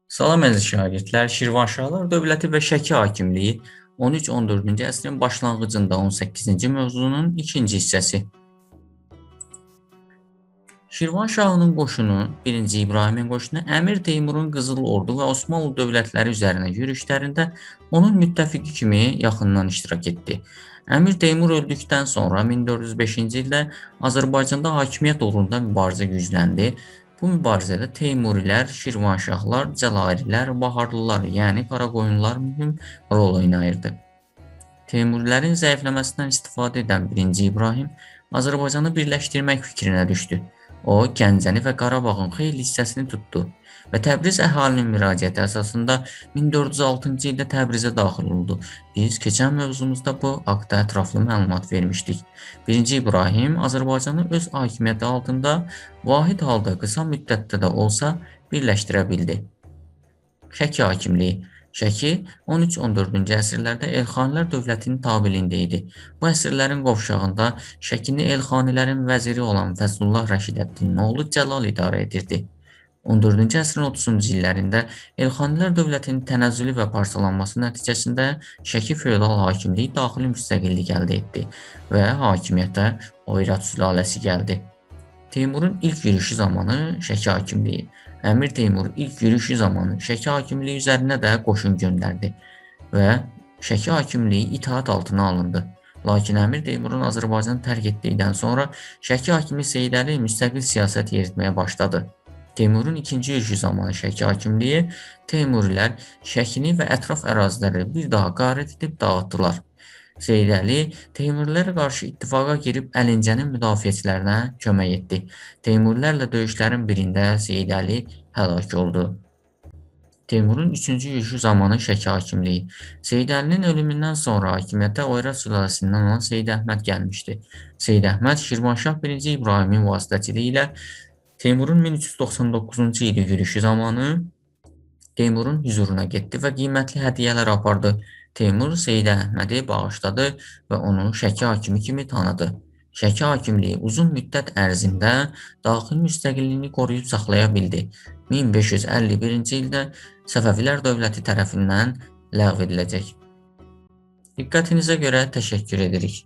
Salam əziz şagirdlər, Şirvanşahlar dövləti və Şəki hakimliyi 13-14-cü əsrin başlanğıcında 18-ci mövzunun ikinci hissəsi. Şirvanşahının qoşunu, 1-ci İbrahimin qoşunu Əmir Teymurun Qızıl Ordu və Osmanlı dövlətləri üzərinə yürüşlərində onun müttəfiqi kimi yaxından iştirak etdi. Əmir Teymur öldükdən sonra 1405-ci ildə Azərbaycanda hakimiyyət uğrunda mübarizə gücləndi. Bu mübarizədə Teymurilər, Şirvanşahlar, Cəlalilər, Baharlılar, yəni Qaraqoyunlular mühüm rol oynayırdı. Teymurilərin zəifləməsindən istifadə edən 1-ci İbrahim Azərbaycanı birləşdirmək fikrinə düşdü. O, Gəncəni və Qarabağın xeyli hissəsini tutdu və Təbriz əhalinin müraciəti əsasında 1406-cı ildə Təbrizə daxil oldu. Biz keçən mövzumuzda bu haqda ətraflı məlumat vermişdik. 1-ci İbrahim Azərbaycanı öz hakimiyyəti altında vahid halda qısa müddətdə də olsa birləşdirə bildi. Şəki hakimliyi. Şəki 13-14-cü əsrlərdə Elxanilər dövlətinin tabeliyində idi. Bu əsrlərin qovşağında Şəkini Elxanilərin vəziri olan Fəzlullah Rəşidəddinin oğlu Cəlal idarə edirdi. 14-cü əsrin 30-cu illərində Elxanilər dövlətinin tənəzzülü və parçalanması nəticəsində Şəki feodal hakimliyi daxili müstəqillik əldə etdi və hakimiyyətə Oyrat sülaləsi gəldi. Teymurun ilk yürüşü zamanı Şəki hakimliyi. Əmir Teymur ilk yürüşü zamanı Şəki hakimliyi üzərinə də qoşun göndərdi və Şəki hakimliyi itaat altına alındı. Lakin Əmir Teymurun Azərbaycanı tərk etdikdən sonra Şəki hakimi Seyid Əli müstəqil siyasət yeritməyə başladı. Teymurun ikinci yürüşü zamanı Şəki hakimliyi Teymurilər Şəkini və ətraf əraziləri bir daha qarət edib dağıtdılar. Seyid Əli Teymurilərə qarşı ittifaqa girib Əlincənin müdafiəçilərinə kömək etdi. Teymurilərlə döyüşlərin birində Seyid Əli həlak oldu. Teymurun üçüncü yürüşü zamanı Şəki hakimliyi. Seyid Əlinin ölümündən sonra hakimiyyətə Oyrat sülaləsindən olan Seyid Əhməd gəlmişdi. Seyid Əhməd Şirvanşah 1-ci İbrahimin vasitəçiliyi ilə Teymurun 1399-cu ili yürüşü zamanı Teymurun hüzuruna getdi və qiymətli hədiyyələr apardı. Teymur Seyid Əhmədi bağışladı və onu Şəki hakimi kimi tanıdı. Şəki hakimliyi uzun müddət ərzində daxili müstəqilliyini qoruyub saxlaya bildi. 1551-ci ildə Səfəvilər dövləti tərəfindən ləğv ediləcək. Diqqətinizə görə təşəkkür edirik.